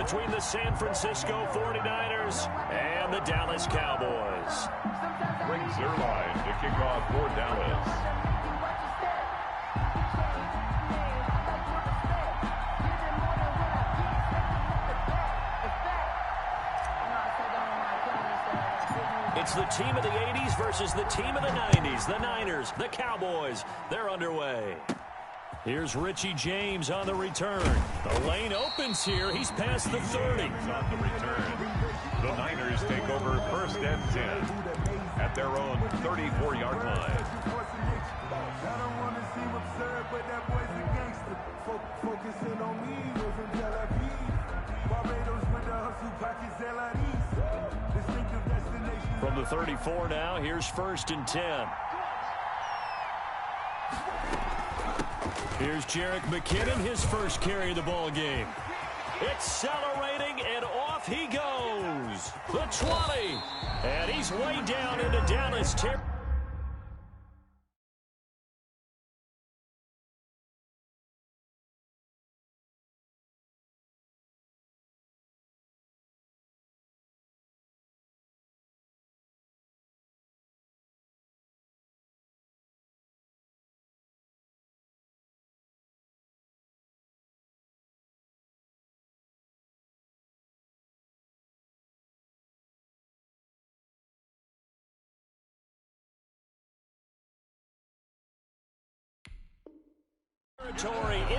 between the San Francisco 49ers and the Dallas Cowboys. Brings their line to kick off for Dallas. It's the team of the 80s versus the team of the 90s. The Niners, the Cowboys, they're underway. Here's Richie James on the return. The lane opens here. He's past the 30. On the return, the Niners take over 1st and 10 at their own 34-yard line. From the 34 now, here's 1st and 10. Here's Jerick McKinnon, his first carry of the ball game. Accelerating, and off he goes. The 20. And he's way down into Dallas territory.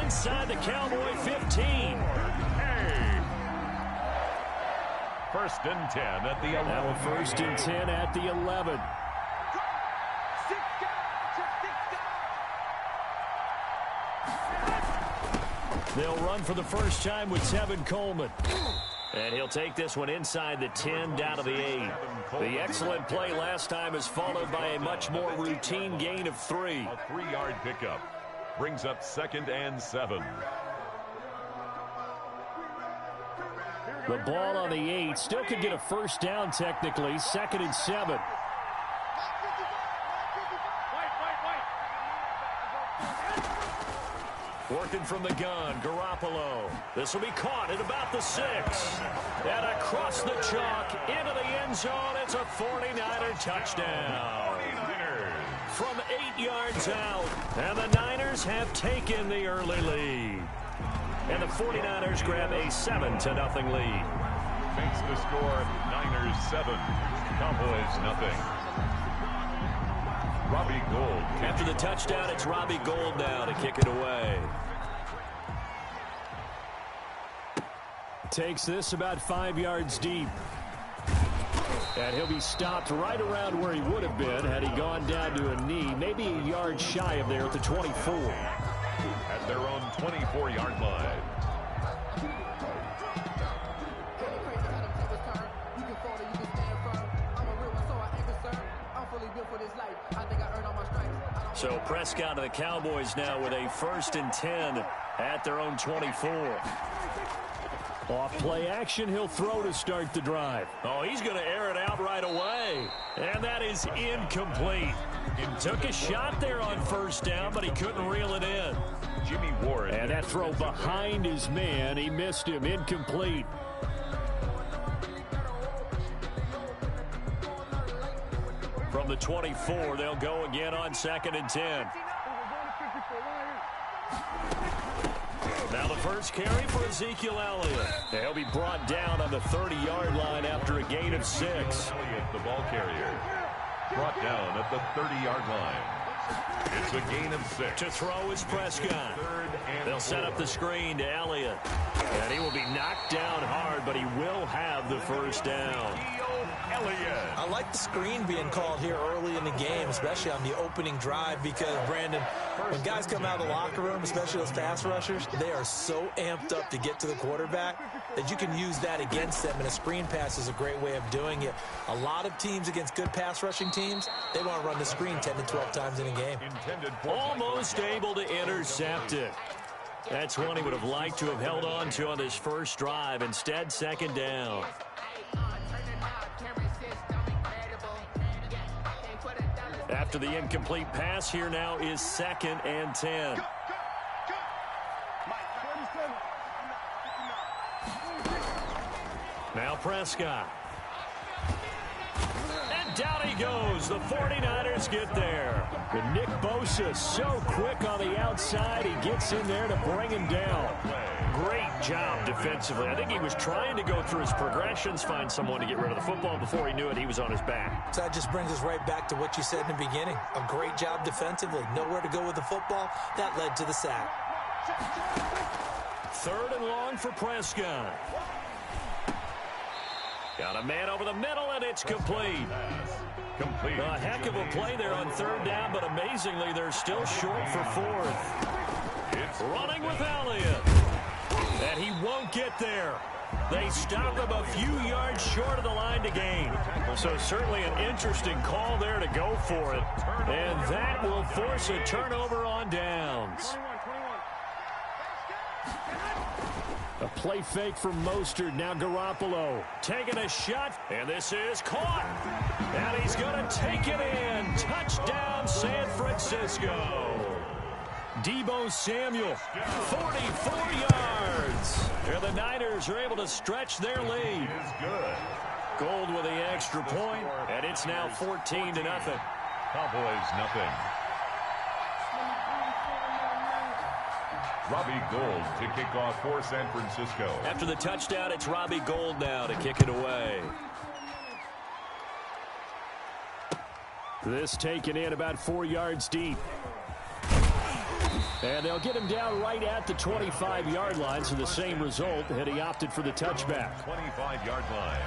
Inside the Cowboy 15. Hey. 1st and 10 at the 11. Now a 1st and 10 at the 11. They'll run for the first time with Tevin Coleman. And he'll take this one inside the 10 down to the 8. The excellent play last time is followed by a much more routine gain of 3. A 3-yard pickup. Brings up 2nd and 7. The ball on the 8. Still could get a first down technically. 2nd and 7. Working from the gun, Garoppolo. This will be caught at about the 6. And across the chalk, into the end zone. It's a 49er touchdown. From 8 yards out, and the Niners have taken the early lead. And the 49ers grab a 7-0 lead. Makes the score Niners 7, Cowboys 0. Robbie Gould. After the touchdown, it's Robbie Gould now to kick it away. Takes this about 5 yards deep. And he'll be stopped right around where he would have been had he gone down to a knee, maybe a yard shy of there at the 24. At their own 24-yard line. So Prescott and the Cowboys now with a 1st and 10 at their own 24. Off play action, he'll throw to start the drive. Oh, he's going to air it out right away. And that is incomplete. He took a shot there on 1st down, but he couldn't reel it in. Jimmy Ward. And that throw behind his man, he missed him, incomplete. From the 24, they'll go again on 2nd and 10. Now the first carry for Ezekiel Elliott. He'll be brought down on the 30-yard line after a gain of 6. Elliott, the ball carrier, brought down at the 30-yard line. It's a gain of 6. To throw is Prescott. They'll set up the screen to Elliott. And he will be knocked down hard, but he will have the first down. I like the screen being called here early in the game, especially on the opening drive, because, Brandon, when guys come out of the locker room, especially those pass rushers, they are so amped up to get to the quarterback that you can use that against them, and a screen pass is a great way of doing it. A lot of teams against good pass rushing teams, they want to run the screen 10 to 12 times in a game. Almost able to intercept it. That's one he would have liked to have held on to on this first drive. Instead, 2nd down. After the incomplete pass, here now is 2nd and 10. Now Prescott. And down he goes. The 49ers get there. But Nick Bosa so quick on the outside. He gets in there to bring him down. Great job defensively. I think he was trying to go through his progressions, find someone to get rid of the football. Before he knew it, he was on his back. So that just brings us right back to what you said in the beginning. A great job defensively. Nowhere to go with the football. That led to the sack. 3rd and long for Prescott. Got a man over the middle, and it's complete. A heck of a play there on 3rd down, but amazingly, they're still short for 4th. Running with Elliott. And he won't get there. They stop him a few yards short of the line to gain. So certainly an interesting call there to go for it. And that will force a turnover on downs. A play fake from Mostert. Now Garoppolo taking a shot. And this is caught. And he's going to take it in. Touchdown, San Francisco. Deebo Samuel, 44 yards. And the Niners are able to stretch their lead. Gold with the extra point, and it's now 14-0. Cowboys, nothing. Robbie Gould to kick off for San Francisco. After the touchdown, it's Robbie Gould now to kick it away. This taken in about 4 yards deep. And they'll get him down right at the 25-yard line, so the same result, and he opted for the touchback. 25-yard line.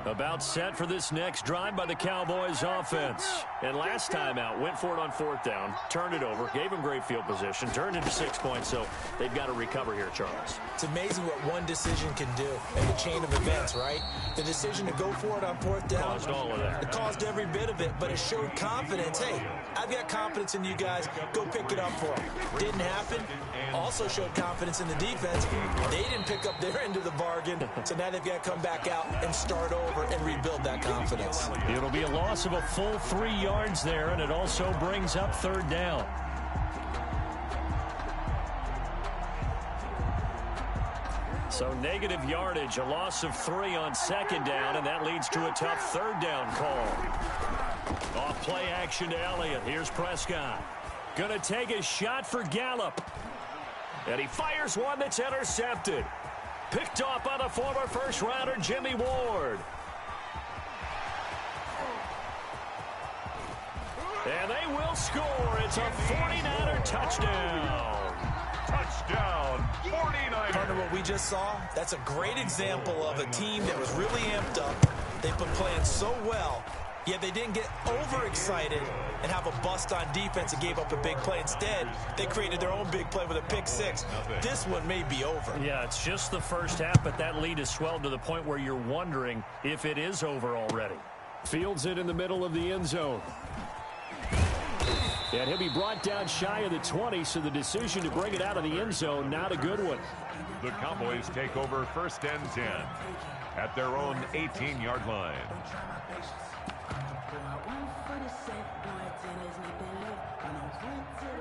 About set for this next drive by the Cowboys offense. And last time out, went for it on 4th down, turned it over, gave him great field position, turned into 6 points, so they've got to recover here, Charles. It's amazing what one decision can do in the chain of events, right? The decision to go for it on 4th down. Caused all of that. It caused every bit of it, but it showed confidence. Hey, I've got confidence in you guys. Go pick it up for them. Didn't happen. Also showed confidence in the defense. They didn't pick up their end of the bargain, so now they've got to come back out and start over and rebuild that confidence. It'll be a loss of a full 3 yards there, and it also brings up 3rd down. So negative yardage, a loss of 3 on 2nd down, and that leads to a tough 3rd down call. Off play action to Elliott. Here's Prescott. Gonna take a shot for Gallup. And he fires one that's intercepted. Picked off by the former first-rounder Jimmy Ward. And they will score. It's a 49er touchdown. Touchdown, 49ers. Partner, what we just saw, that's a great example of a team that was really amped up. They've been playing so well, yet they didn't get overexcited and have a bust on defense and gave up a big play. Instead, they created their own big play with a pick 6. This one may be over. Yeah, it's just the first half, but that lead has swelled to the point where you're wondering if it is over already. Fields it in the middle of the end zone. And he'll be brought down shy of the 20, so the decision to bring it out of the end zone, not a good one. The Cowboys take over 1st and 10 at their own 18-yard line.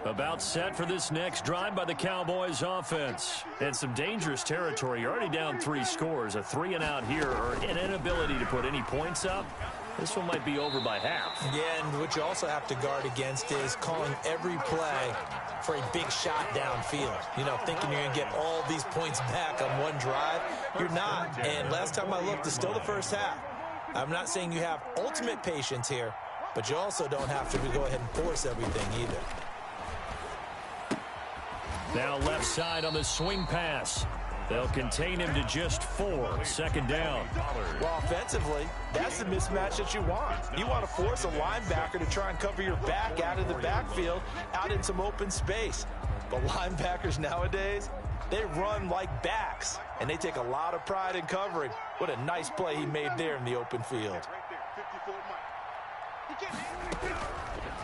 About set for this next drive by the Cowboys offense. And some dangerous territory. You're already down 3 scores. A 3-and-out here, or an inability to put any points up. This one might be over by half. Yeah, and what you also have to guard against is calling every play for a big shot downfield. You know, thinking you're going to get all these points back on one drive. You're not. And last time I looked, it's still the first half. I'm not saying you have ultimate patience here, but you also don't have to go ahead and force everything either. Now left side on the swing pass. They'll contain him to just 4. 2nd down. Well, offensively, that's the mismatch that you want. You want to force a linebacker to try and cover your back out of the backfield, out in some open space. But linebackers nowadays, they run like backs, and they take a lot of pride in covering. What a nice play he made there in the open field.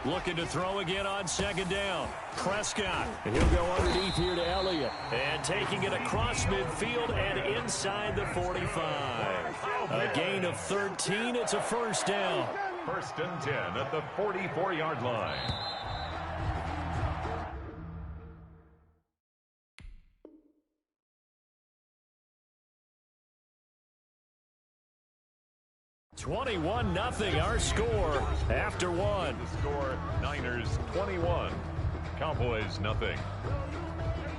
Looking to throw again on 2nd down. Prescott. And he'll go underneath here to Elliott. And taking it across midfield and inside the 45. A gain of 13. It's a 1st down. 1st and 10 at the 44-yard line. 21-0 our score after one. The score, Niners 21, Cowboys nothing.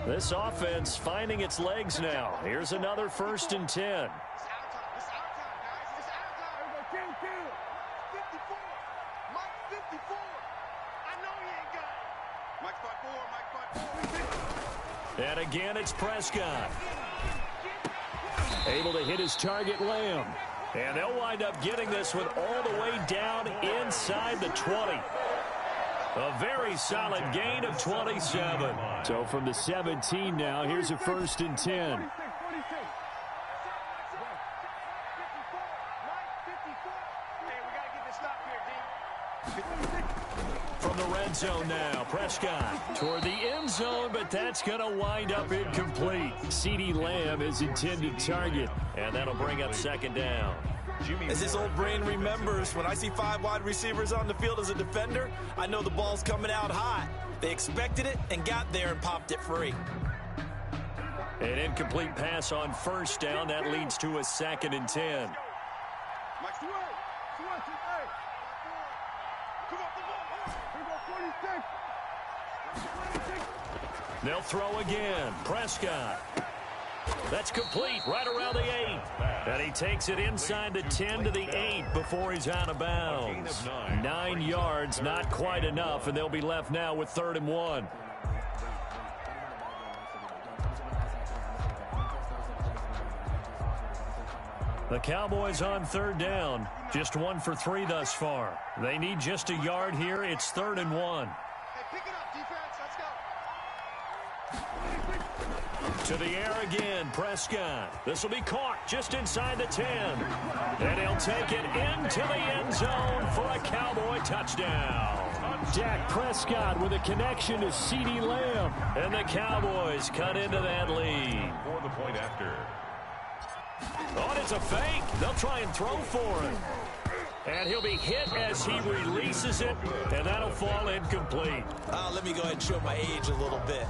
This offense finding its legs now. Here's another 1st and 10. And again, it's Prescott. Able to hit his target, Lamb. And they'll wind up getting this one all the way down inside the 20. A very solid gain of 27. So from the 17 now, here's a 1st and 10. From the red zone now, Prescott toward the end zone, but that's going to wind up incomplete. CeeDee Lamb is intended target, and that'll bring up 2nd down. As this old brain remembers, when I see 5 wide receivers on the field as a defender, I know the ball's coming out hot. They expected it and got there and popped it free. An incomplete pass on 1st down. That leads to a 2nd and 10. They'll throw again. Prescott. That's complete right around the 8. And he takes it inside the 10 to the 8 before he's out of bounds. 9 yards, not quite enough, and they'll be left now with 3rd and 1. The Cowboys on 3rd down. Just 1 for 3 thus far. They need just a yard here. It's 3rd and 1. To the air again, Prescott. This will be caught just inside the 10. And he'll take it into the end zone for a Cowboy touchdown. Dak Prescott with a connection to CeeDee Lamb. And the Cowboys cut into that lead. For the point after. Oh, and it's a fake. They'll try and throw for him. And he'll be hit as he releases it, and that'll fall incomplete. Let me go ahead and show my age a little bit.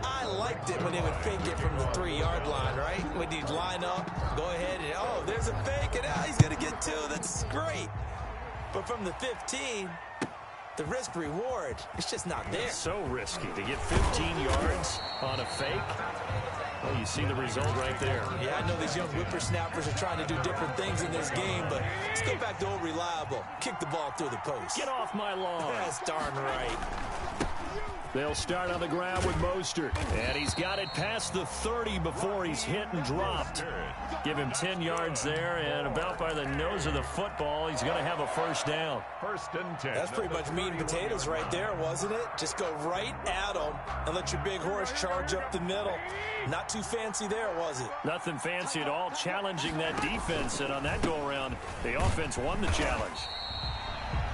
I liked it when they would fake it from the 3-yard line, right? When you'd line up, go ahead, and oh, there's a fake, and he's going to get 2. That's great. But from the 15, the risk-reward, it's just not there. It's so risky to get 15 yards on a fake. Well, you see the result right there. Yeah, I know these young whippersnappers are trying to do different things in this game, but let's go back to old reliable. Kick the ball through the post. Get off my lawn. That's darn right. They'll start on the ground with Mostert. And he's got it past the 30 before he's hit and dropped. Give him 10 yards there, and about by the nose of the football, he's going to have a 1st down. 1st and 10. That's pretty much meat and potatoes right there, wasn't it? Just go right at them and let your big horse charge up the middle. Not too fancy there, was it? Nothing fancy at all, challenging that defense. And on that go-around, the offense won the challenge.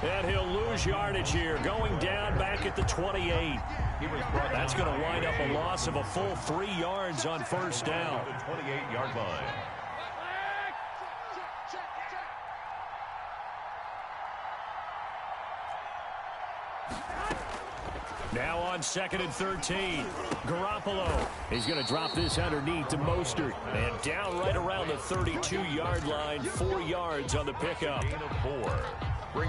And he'll lose yardage here, going down back at the 28. That's going to wind up a loss of a full 3 yards on 1st down. The 28-yard line. Now on 2nd and 13. Garoppolo. He's going to drop this underneath to Mostert. And down right around the 32-yard line. 4 yards on the pickup. Gain of 4.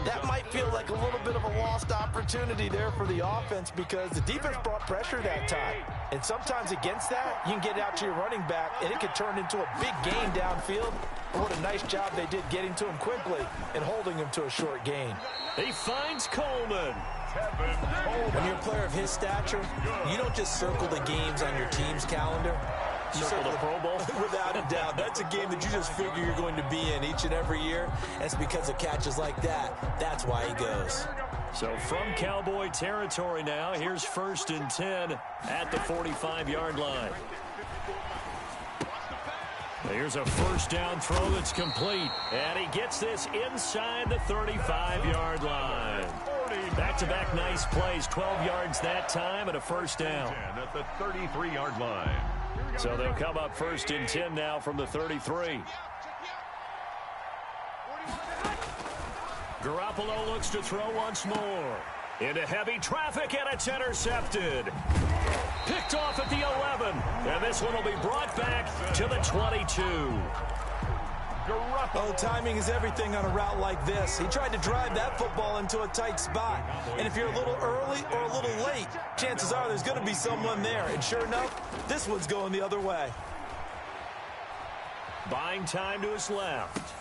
That might feel like a little bit of a lost opportunity there for the offense because the defense brought pressure that time. And sometimes against that, you can get out to your running back, and it could turn into a big gain downfield. And what a nice job they did getting to him quickly and holding him to a short gain. He finds Coleman. When you're a player of his stature, you don't just circle the games on your team's calendar. You Circle the Pro Bowl? Without a doubt. That's a game that you just figure you're going to be in each and every year. And it's because of catches like that. That's why he goes. So from Cowboy territory now, here's 1st and 10 at the 45-yard line. Here's a 1st down throw that's complete. And he gets this inside the 35-yard line. Back-to-back nice plays. 12 yards that time and a 1st down. At the 33-yard line. So they'll come up 1st and 10 now from the 33. Garoppolo looks to throw once more. Into heavy traffic, and it's intercepted. Picked off at the 11. And this one will be brought back to the 22. Oh, timing is everything on a route like this. He tried to drive that football into a tight spot. And if you're a little early or a little late, chances are there's going to be someone there. And sure enough, this one's going the other way. Buying time to his left.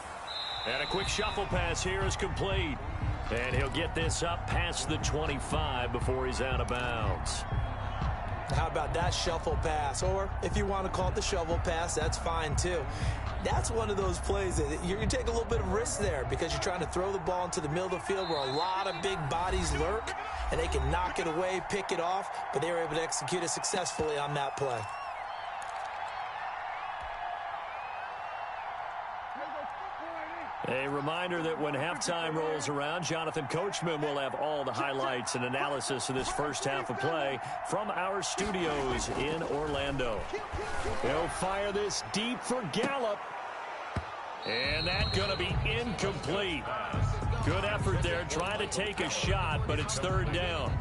And a quick shuffle pass here is complete. And he'll get this up past the 25 before he's out of bounds. How about that shuffle pass? Or if you want to call it the shovel pass, that's fine too. That's one of those plays that you take a little bit of risk there because you're trying to throw the ball into the middle of the field where a lot of big bodies lurk, and they can knock it away, pick it off, but they were able to execute it successfully on that play. A reminder that when halftime rolls around, Jonathan Coachman will have all the highlights and analysis of this first half of play from our studios in Orlando. He'll fire this deep for Gallup. And that's going to be incomplete. Good effort there, trying to take a shot, but it's third down.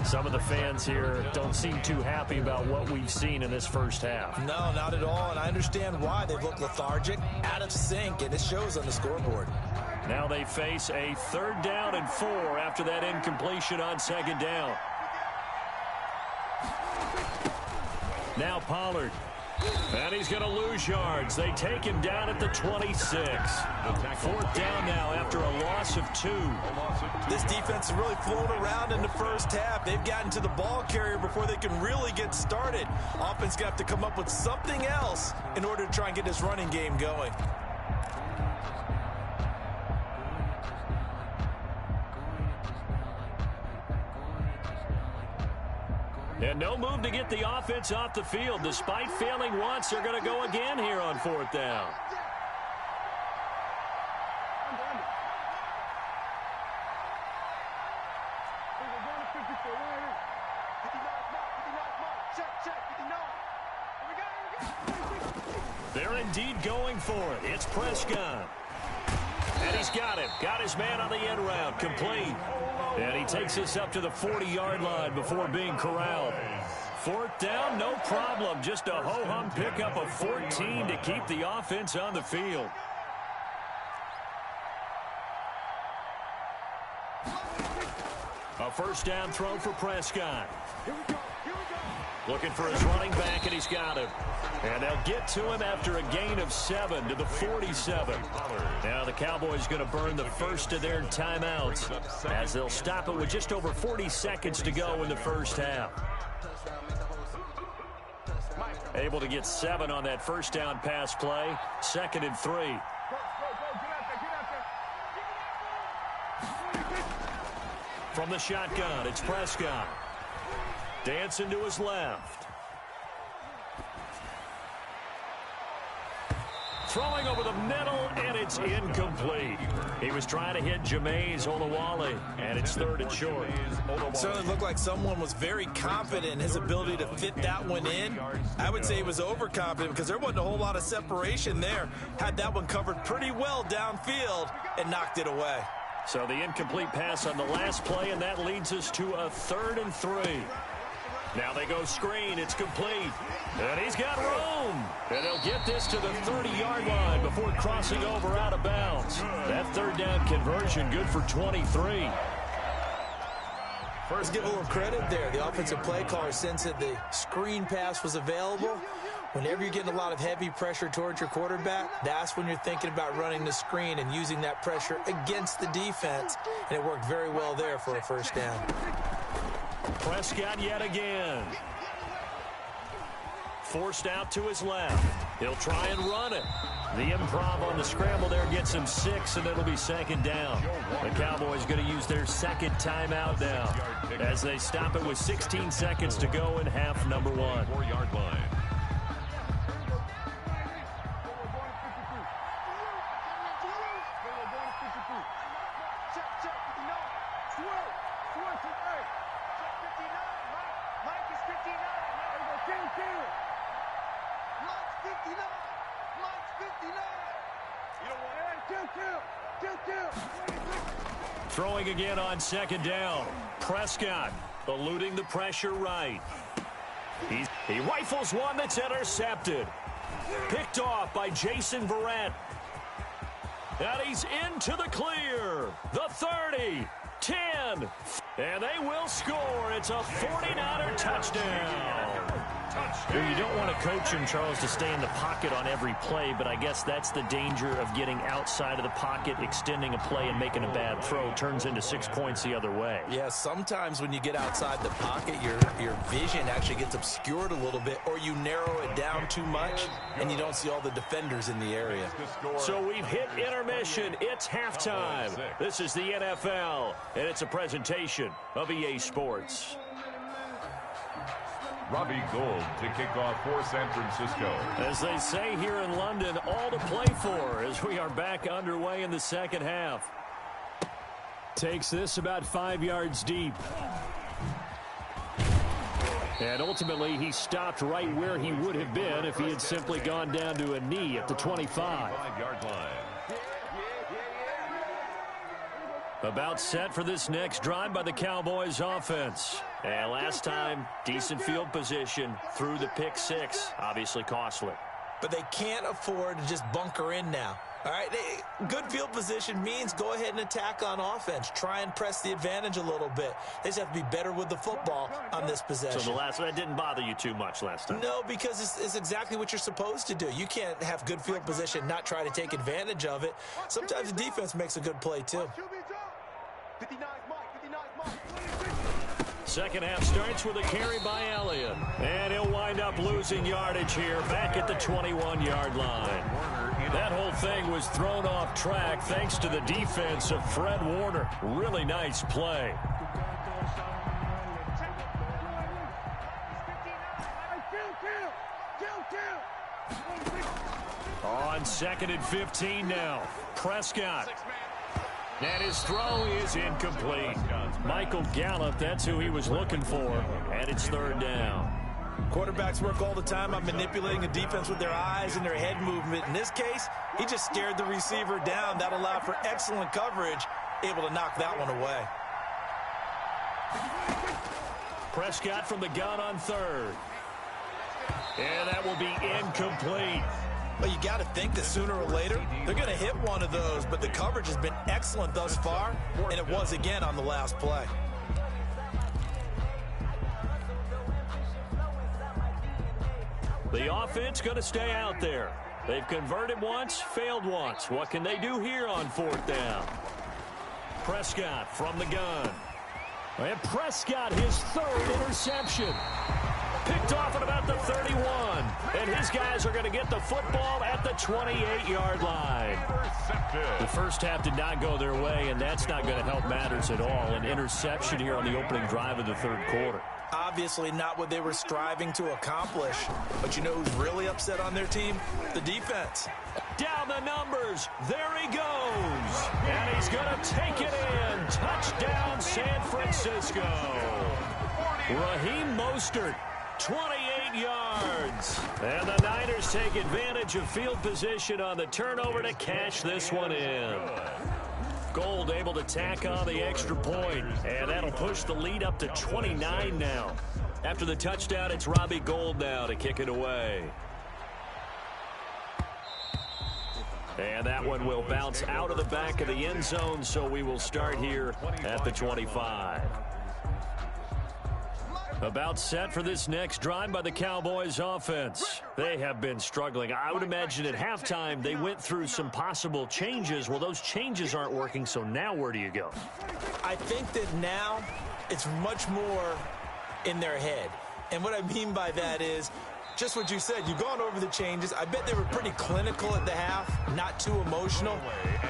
Some of the fans here don't seem too happy about what we've seen in this first half. No, not at all, and I understand why. They've looked lethargic, out of sync, and it shows on the scoreboard. Now they face a 3rd down and 4 after that incompletion on 2nd down. Now Pollard. And he's going to lose yards. They take him down at the 26. 4th down now after a loss of 2. This defense is really flown around in the first half. They've gotten to the ball carrier before they can really get started. Offense got to come up with something else in order to try and get this running game going. And no move to get the offense off the field. Despite failing once, they're going to go again here on 4th down. They're indeed going for it. It's Prescott. And he's got him. Got his man on the end route. Complete. And he takes us up to the 40-yard line before being corralled. 4th down, no problem. Just a ho-hum pickup of 14 to keep the offense on the field. A 1st down throw for Prescott. Looking for his running back, and he's got him. And they'll get to him after a gain of 7 to the 47. Now the Cowboys going to burn the first of their timeouts as they'll stop it with just over 40 seconds to go in the first half. Able to get 7 on that 1st down pass play. 2nd and 3. From the shotgun, it's Prescott. Dancing to his left. Throwing over the middle, and it's incomplete. He was trying to hit Jameis Olawale, and it's 3rd and short. It certainly looked like someone was very confident in his ability to fit that one in. I would say he was overconfident because there wasn't a whole lot of separation there. Had that one covered pretty well downfield and knocked it away. So the incomplete pass on the last play, and that leads us to a 3rd and 3. Now they go screen. It's complete. And he's got room. And he'll get this to the 30-yard line before crossing over out of bounds. That 3rd down conversion good for 23. First, give a little credit there. The offensive play caller sensed that the screen pass was available. Whenever you're getting a lot of heavy pressure towards your quarterback, that's when you're thinking about running the screen and using that pressure against the defense. And it worked very well there for a 1st down. Prescott yet again. Forced out to his left. He'll try and run it. The improv on the scramble there gets him 6, and it'll be 2nd down. The Cowboys going to use their 2nd timeout now as they stop it with 16 seconds to go in half number 1. 4-yard line. Throwing again on 2nd down. Prescott eluding the pressure right. He rifles one that's intercepted. Picked off by Jason Verrett. And he's into the clear. The 30, 10, and they will score. It's a 49er touchdown. Well, you don't want to coach him, Charles, to stay in the pocket on every play, but I guess that's the danger of getting outside of the pocket, extending a play, and making a bad throw. Turns into 6 points the other way. Yeah, sometimes when you get outside the pocket, your vision actually gets obscured a little bit, or you narrow it down too much, and you don't see all the defenders in the area. So we've hit intermission. It's halftime. This is the NFL, and it's a presentation of EA Sports. Robbie Gould to kick off for San Francisco. As they say here in London, all to play for as we are back underway in the second half. Takes this about 5 yards deep. And ultimately, he stopped right where he would have been if he had simply gone down to a knee at the 25. 5-yard line. About set for this next drive by the Cowboys offense. And last time, decent field position through the pick six. Obviously costly. But they can't afford to just bunker in now. All right, good field position means go ahead and attack on offense. Try and press the advantage a little bit. They just have to be better with the football on this possession. So that didn't bother you too much last time? No, because it's exactly what you're supposed to do. You can't have good field position, not try to take advantage of it. Sometimes the defense makes a good play, too. Second half starts with a carry by Elliott. And he'll wind up losing yardage here back at the 21-yard line. That whole thing was thrown off track thanks to the defense of Fred Warner. Really nice play. On 2nd and 15 now. Prescott. And his throw is incomplete. Michael Gallup, that's who he was looking for. And it's 3rd down. Quarterbacks work all the time on manipulating a defense with their eyes and their head movement. In this case, he just stared the receiver down. That allowed for excellent coverage, able to knock that one away. Prescott from the gun on 3rd. And that will be incomplete. Well, you got to think that sooner or later, they're going to hit one of those, but the coverage has been excellent thus far, and it was again on the last play. The offense going to stay out there. They've converted once, failed once. What can they do here on 4th down? Prescott from the gun. And Prescott, his 3rd interception. Picked off at about the 31. And his guys are going to get the football at the 28-yard line. The first half did not go their way, and that's not going to help matters at all. An interception here on the opening drive of the 3rd quarter. Obviously not what they were striving to accomplish. But you know who's really upset on their team? The defense. Down the numbers. There he goes. And he's going to take it in. Touchdown, San Francisco. Raheem Mostert. 28 yards. And the Niners take advantage of field position on the turnover to cash this one in. Gould able to tack on the extra point, and that'll push the lead up to 29 now. After the touchdown, it's Robbie Gould now to kick it away. And that one will bounce out of the back of the end zone, so we will start here at the 25. About set for this next drive by the Cowboys offense. They have been struggling. I would imagine at halftime they went through some possible changes. Well, those changes aren't working, so now where do you go? I think that now it's much more in their head. And what I mean by that is just what you said. You've gone over the changes. I bet they were pretty clinical at the half, not too emotional.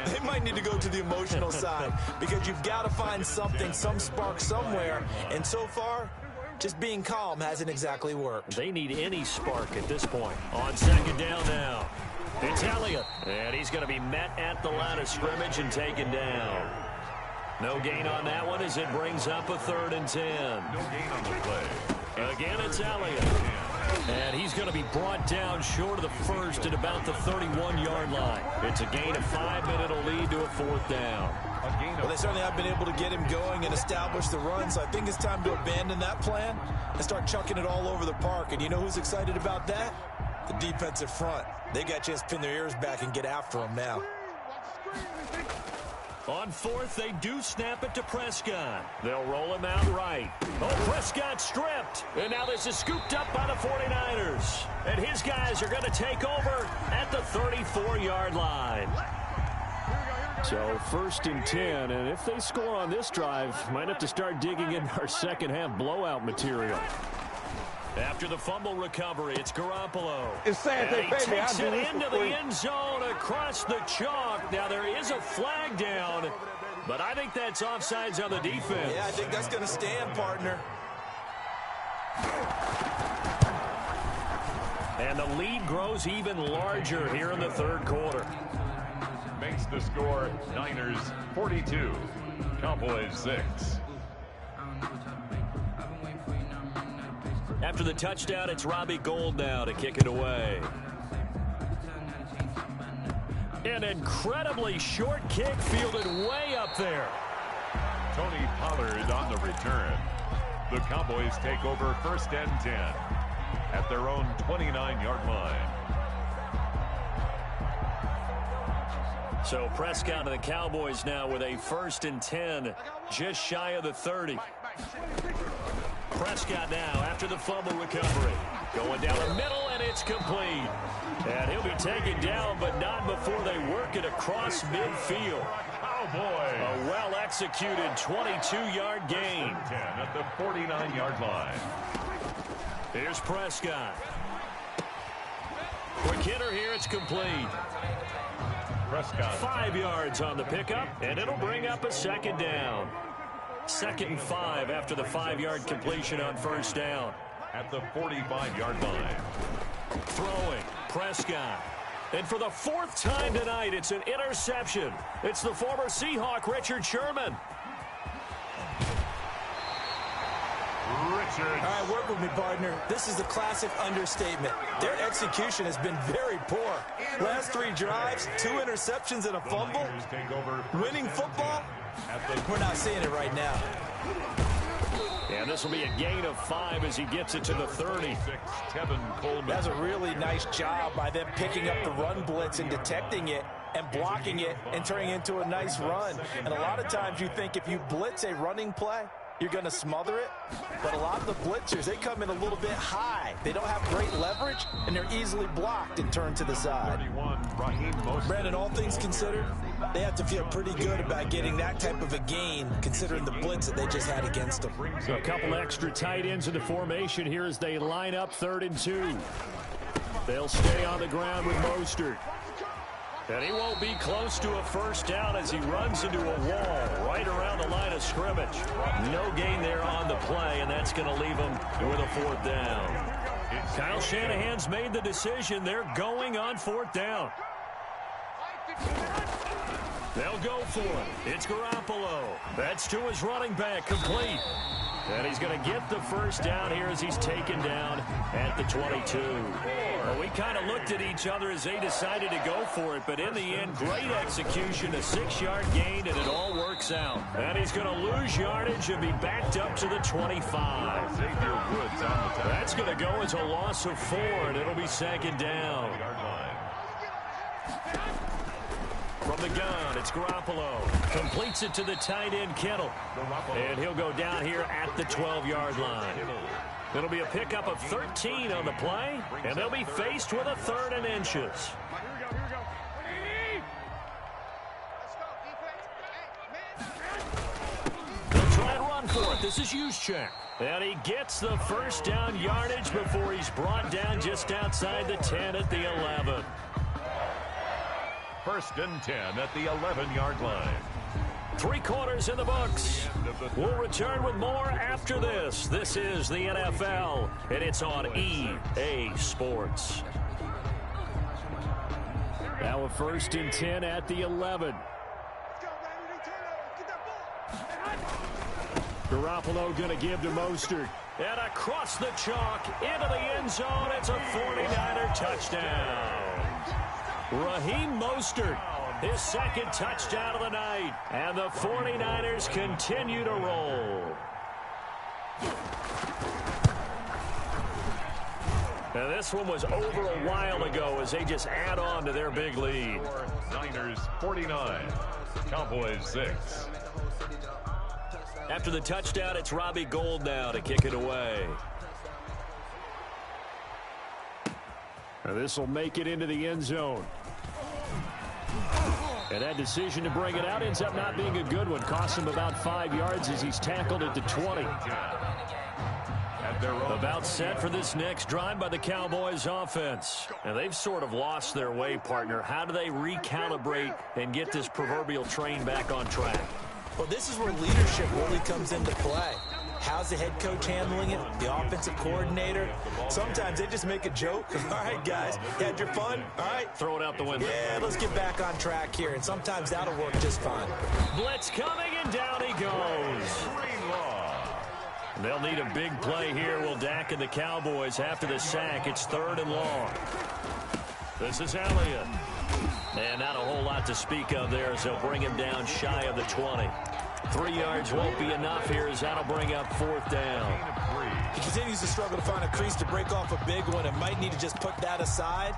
They might need to go to the emotional side because you've got to find something, some spark somewhere. And so far, just being calm hasn't exactly worked. They need any spark at this point. On 2nd down now. It's Elliott. And he's going to be met at the line of scrimmage and taken down. No gain on that one as it brings up a 3rd and 10. No gain on the play. Again, it's Elliott. And he's going to be brought down short of the first at about the 31-yard line. It's a gain of 5, and it'll lead to a 4th down. Well, they certainly have been able to get him going and establish the run, so I think it's time to abandon that plan and start chucking it all over the park. And you know who's excited about that? The defensive front. They got a chance to pin their ears back and get after him now. On fourth, they do snap it to Prescott. They'll roll him out right. Oh, Prescott stripped. And now this is scooped up by the 49ers. And his guys are going to take over at the 34-yard line. So first and 10, and if they score on this drive, might have to start digging in our second half blowout material. After the fumble recovery, it's Garoppolo. It's sad they he takes it into the end zone across the chalk. Now there is a flag down, but I think that's offsides on the defense. Yeah, I think that's going to stand, partner. And the lead grows even larger here in the third quarter. Makes the score Niners 42, Cowboys 6. After the touchdown, it's Robbie Gould now to kick it away. An incredibly short kick fielded way up there. Tony Pollard on the return. The Cowboys take over first and 10 at their own 29-yard line. So Prescott and the Cowboys now with a first and 10, just shy of the 30. Prescott now after the fumble recovery. Going down the middle, and it's complete. And he'll be taken down, but not before they work it across midfield. Oh, boy. A well-executed 22-yard gain. 10 at the 49-yard line. Here's Prescott. Quick hitter here, it's complete. Prescott. 5 yards on the pickup, and it'll bring up a second down. Second and 5 after the 5-yard completion on first down. At the 45-yard line. Throwing, Prescott. And for the fourth time tonight, it's an interception. It's the former Seahawk, Richard Sherman. Richard. All right, work with me, partner. This is a classic understatement. Their execution has been very poor. Last 3 drives, 2 interceptions and a fumble. Winning football? We're not seeing it right now. And this will be a gain of 5 as he gets it to the 30. That's a really nice job by them picking up the run blitz and detecting it and blocking it and turning it into a nice run. And a lot of times you think if you blitz a running play, you're going to smother it. But a lot of the blitzers, they come in a little bit high. They don't have great leverage, and they're easily blocked and turned to the side. Brandon, all things considered, they have to feel pretty good about getting that type of a gain, considering the blitz that they just had against them. So a couple extra tight ends in the formation here as they line up 3rd and 2. They'll stay on the ground with Mostert. And he won't be close to a first down as he runs into a wall right around the line of scrimmage. No gain there on the play, and that's going to leave him with a 4th down. Kyle Shanahan's made the decision. They're going on 4th down. They'll go for it. It's Garoppolo. That's to his running back, complete. And he's going to get the first down here as he's taken down at the 22. Well, we kind of looked at each other as they decided to go for it, but in the end, great execution, a 6-yard gain, and it all works out. And he's going to lose yardage and be backed up to the 25. That's going to go as a loss of 4, and it'll be 2nd down. From the gun, it's Garoppolo. Completes it to the tight end, Kittle. And he'll go down here at the 12-yard line. It'll be a pickup of 13 on the play, and they'll be faced with a 3rd and inches. They'll try and run for it. This is Juszczyk. And he gets the first down yardage before he's brought down just outside the 10 at the 11. 1st and 10 at the 11-yard line. 3 quarters in the books. We'll return with more after this. This is the NFL, and it's on EA Sports. Now a 1st and 10 at the 11. Garoppolo going to give to Mostert. And across the chalk into the end zone. It's a 49er touchdown. Raheem Mostert, his 2nd touchdown of the night. And the 49ers continue to roll. Now this one was over a while ago as they just add on to their big lead. Niners 49, Cowboys 6. After the touchdown, it's Robbie Gould now to kick it away. This will make it into the end zone. And that decision to bring it out ends up not being a good one. Cost him about 5 yards as he's tackled at the 20. About set for this next drive by the Cowboys offense. And they've sort of lost their way, partner. How do they recalibrate and get this proverbial train back on track? Well, this is where leadership really comes into play. How's the head coach handling it? The offensive coordinator? Sometimes they just make a joke. All right, guys, you had your fun? All right. Throw it out the window. Yeah, let's get back on track here. And sometimes that'll work just fine. Blitz coming, and down he goes. They'll need a big play here. Will Dak and the Cowboys after the sack. It's 3rd and long. This is Elliott. And not a whole lot to speak of there as they'll bring him down shy of the 20. 3 yards won't be enough here as that'll bring up 4th down. He continues to struggle to find a crease to break off a big one and might need to just put that aside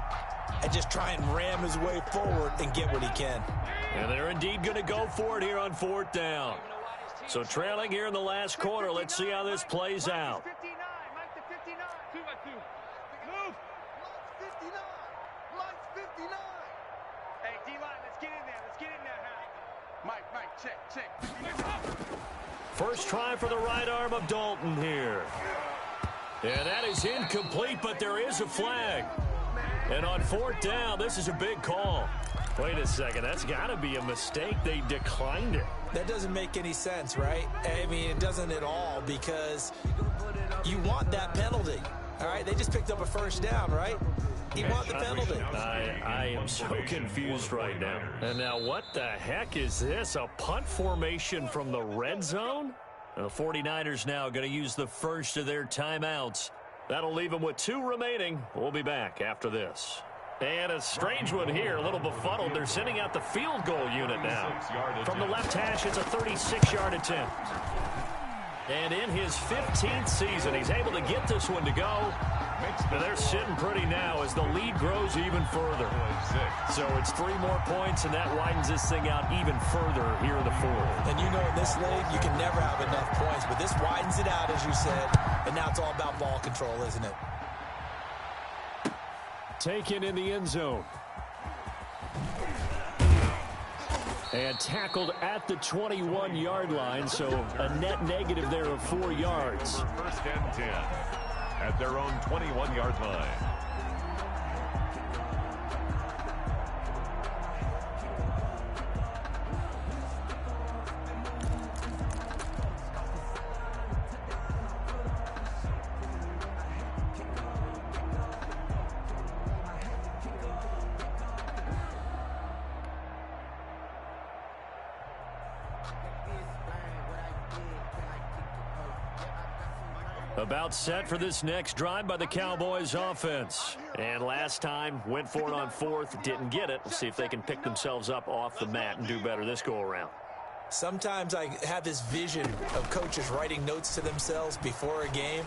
and just try and ram his way forward and get what he can. And they're indeed going to go for it here on 4th down. So trailing here in the last quarter. Let's see how this plays out. First try for the right arm of Dalton here. And that is incomplete, but there is a flag. And on 4th down, this is a big call. Wait a second, that's got to be a mistake. They declined it. That doesn't make any sense, right? I mean, it doesn't at all, because you want that penalty. All right, they just picked up a first down, right? You want the penalty. I am so confused right now. And now what the heck is this? A punt formation from the red zone? The 49ers now going to use the first of their timeouts. That'll leave them with 2 remaining. We'll be back after this. And a strange one here, a little befuddled. They're sending out the field goal unit now. From the left hash, it's a 36-yard attempt. And in his 15th season, he's able to get this one to go. And they're sitting pretty now as the lead grows even further. So it's 3 more points, and that widens this thing out even further here in the 4th. And you know, in this league, you can never have enough points. But this widens it out, as you said. And now it's all about ball control, isn't it? Taken in the end zone. And tackled at the 21-yard line, so a net negative there of 4 yards. First and 10 at their own 21-yard line. About set for this next drive by the Cowboys offense. And last time, went for it on 4th, didn't get it. We'll see if they can pick themselves up off the mat and do better this go-around. Sometimes I have this vision of coaches writing notes to themselves before a game.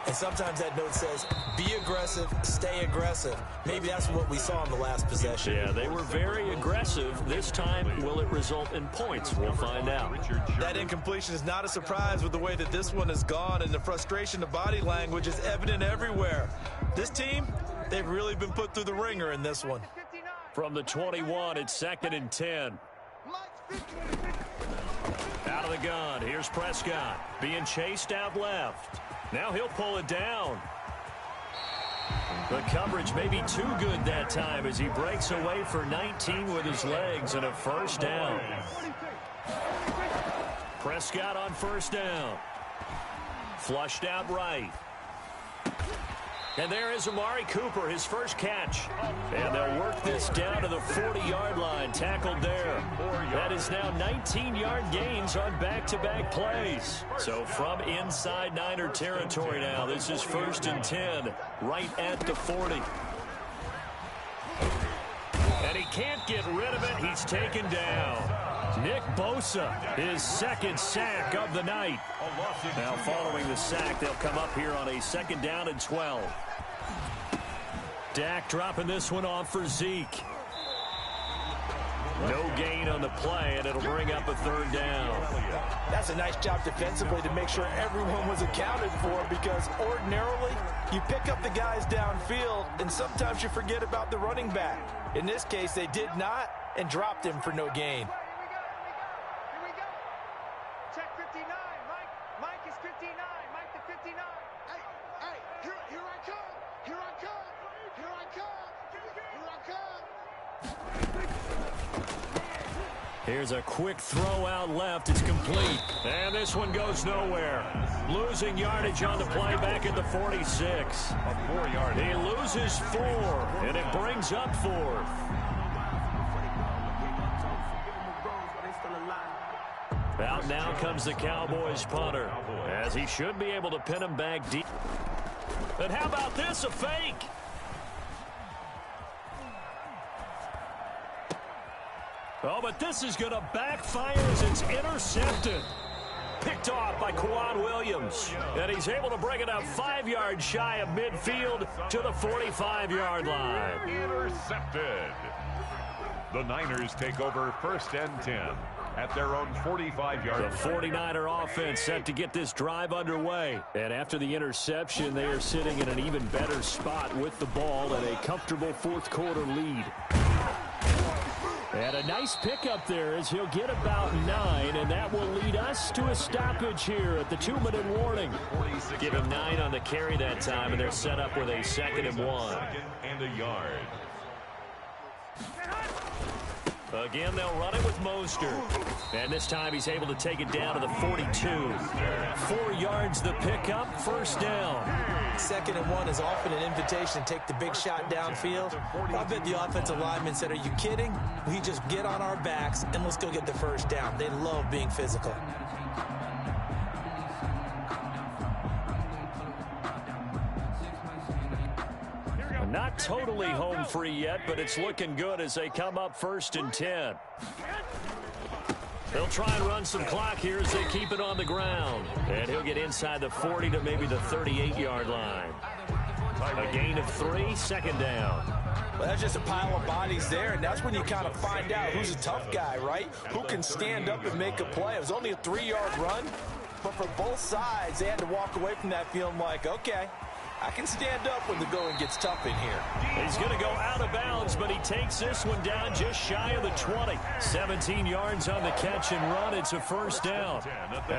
And sometimes that note says, be aggressive, stay aggressive. Maybe that's what we saw in the last possession. Yeah, they were very aggressive. This time, will it result in points? We'll find out. That incompletion is not a surprise with the way that this one has gone, and the frustration of body language is evident everywhere. This team, they've really been put through the ringer in this one. From the 21, it's 2nd and 10. Out of the gun, here's Prescott being chased out left. Now he'll pull it down. The coverage may be too good that time as he breaks away for 19 with his legs and a first down. Prescott on first down. Flushed out right. And there is Amari Cooper, his first catch. And they'll work this down to the 40-yard line, tackled there. That is now 19-yard gains on back-to-back plays. So from inside Niner territory now, this is 1st and 10, right at the 40. And he can't get rid of it. He's taken down. Nick Bosa, his 2nd sack of the night. Now following the sack, they'll come up here on a 2nd down and 12. Dak dropping this one off for Zeke. No gain on the play, and it'll bring up a third down. That's a nice job defensively to make sure everyone was accounted for, because ordinarily you pick up the guys downfield and sometimes you forget about the running back. In this case, they did not and dropped him for no gain. Here we go. Check 59. Mike is 59. Mike the 59. Hey, here I come. Here I come. Here I come. Here I come. Here's a quick throw out left. It's complete. And this one goes nowhere. Losing yardage on the play back at the 46. A 4-yard. He loses 4, and it brings up 4th. Out now comes the Cowboys punter, as he should be able to pin him back deep. And how about this, a fake? Oh, but this is going to backfire as it's intercepted. Picked off by Quan Williams. And he's able to bring it up 5 yards shy of midfield to the 45-yard line. Intercepted. The Niners take over 1st and 10 at their own 45-yard line. The 49er offense set to get this drive underway. And after the interception, they are sitting in an even better spot with the ball and a comfortable 4th quarter lead. And a nice pickup there as he'll get about 9, and that will lead us to a stoppage here at the 2-minute warning. Give him 9 on the carry that time, and they're set up with a 2nd and 1. 2nd and a yard. Again, they'll run it with Mostert. And this time he's able to take it down to the 42. 4 yards the pickup, 1st down. 2nd and 1 is often an invitation to take the big shot downfield. I bet the offensive lineman said, are you kidding? We just get on our backs and let's go get the 1st down. They love being physical. Not totally home free yet, but it's looking good as they come up 1st and 10. They'll try and run some clock here as they keep it on the ground. And he'll get inside the 40 to maybe the 38-yard line. A gain of 3, 2nd down. Well, that's just a pile of bodies there, and that's when you kind of find out who's a tough guy, right? Who can stand up and make a play. It was only a 3-yard run, but for both sides, they had to walk away from that feeling like, okay, I can stand up when the going gets tough in here. He's going to go out of bounds, but he takes this one down just shy of the 20. 17 yards on the catch and run. It's a 1st down.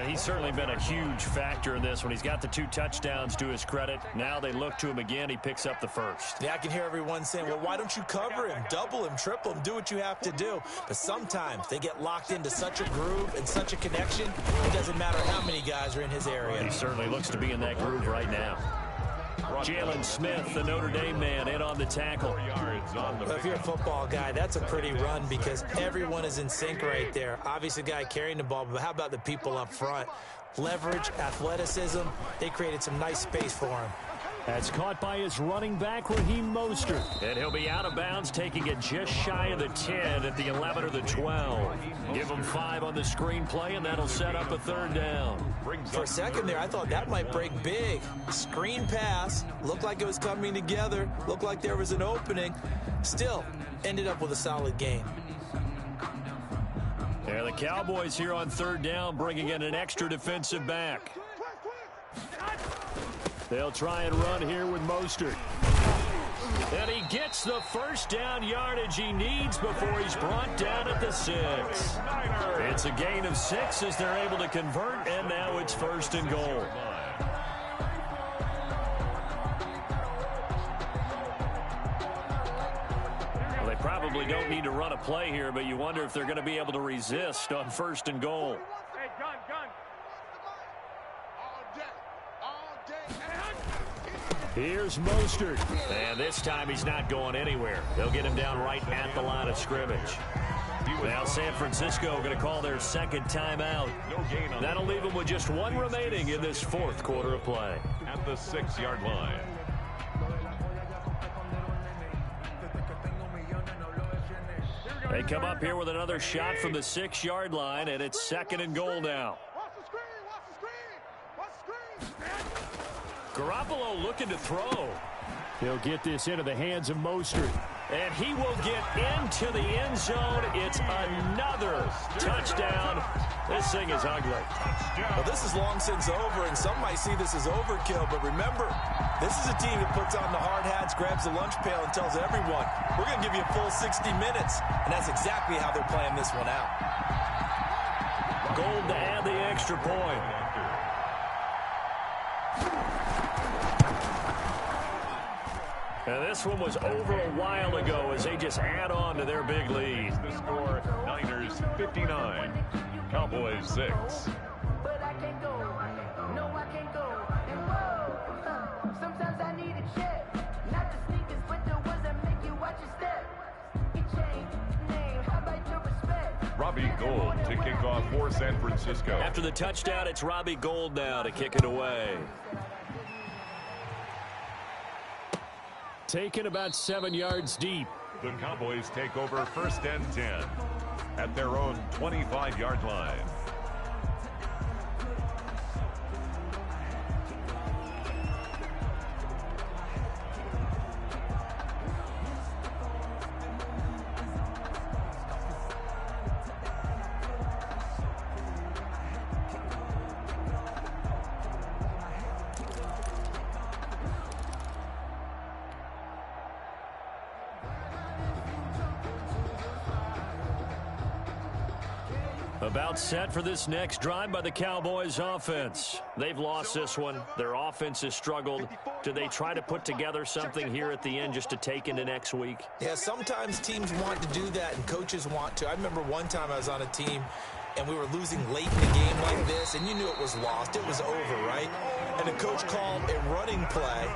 He's certainly been a huge factor in this one. He's got the 2 touchdowns to his credit. Now they look to him again. He picks up the 1st. Yeah, I can hear everyone saying, well, why don't you cover him, double him, triple him, do what you have to do. But sometimes they get locked into such a groove and such a connection, it doesn't matter how many guys are in his area. He certainly looks to be in that groove right now. Jalen Smith, the Notre Dame man, in on the tackle. Well, if you're a football guy, that's a pretty run because everyone is in sync right there. Obviously, the guy carrying the ball, but how about the people up front? Leverage, athleticism, they created some nice space for him. That's caught by his running back, Raheem Mostert. And he'll be out of bounds, taking it just shy of the 10 at the 11 or the 12. Give him 5 on the screenplay, and that'll set up a 3rd down. For a second there, I thought that might break big. Screen pass, looked like it was coming together, looked like there was an opening. Still, ended up with a solid gain. Yeah, the Cowboys here on 3rd down, bringing in an extra defensive back. They'll try and run here with Mostert. And he gets the 1st down yardage he needs before he's brought down at the 6. It's a gain of 6 as they're able to convert, and now it's 1st and goal. Well, they probably don't need to run a play here, but you wonder if they're going to be able to resist on 1st and goal. Hey, gun. Here's Mostert. And this time he's not going anywhere. They'll get him down right at the line of scrimmage. Now San Francisco going to call their 2nd timeout. That'll leave them with just 1 remaining in this 4th quarter of play. At the 6-yard line. They come up here with another shot from the 6-yard line, and it's 2nd and goal now. Garoppolo looking to throw. He'll get this into the hands of Mostert. And he will get into the end zone. It's another touchdown. This thing is ugly. Well, this is long since over, and some might see this as overkill. But remember, this is a team that puts on the hard hats, grabs the lunch pail, and tells everyone, we're going to give you a full 60 minutes. And that's exactly how they're playing this one out. Gold to add the extra point. And this one was over a while ago as they just add on to their big lead. The score, Niners 59, Cowboys 6. But I can't go. No, I can't go. And whoa, sometimes I need a check. Not the sneakers, but the ones that make you watch your step. You change name, how about your respect? Robbie Gould to kick off for San Francisco. After the touchdown, it's Robbie Gould now to kick it away. Taken about 7 yards deep. The Cowboys take over first and 10 at their own 25-yard line. About set for this next drive by the Cowboys offense. They've lost this one. Their offense has struggled. Do they try to put together something here at the end just to take into next week? Yeah, sometimes teams want to do that and coaches want to. I remember one time I was on a team and we were losing late in the game like this, and you knew it was lost. It was over, right? And the coach called a running play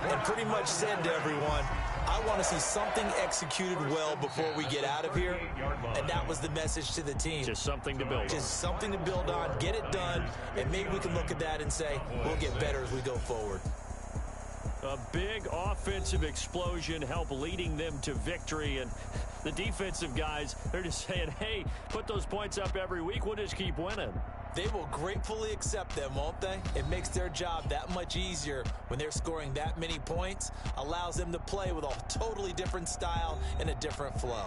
and pretty much said to everyone, I want to see something executed well before we get out of here. And that was the message to the team. Just something to build on. Just something to build on, get it done, and maybe we can look at that and say, we'll get better as we go forward. A big offensive explosion helped leading them to victory. And the defensive guys, they're just saying, hey, put those points up every week. We'll just keep winning. They will gratefully accept them, won't they? It makes their job that much easier when they're scoring that many points. Allows them to play with a totally different style and a different flow.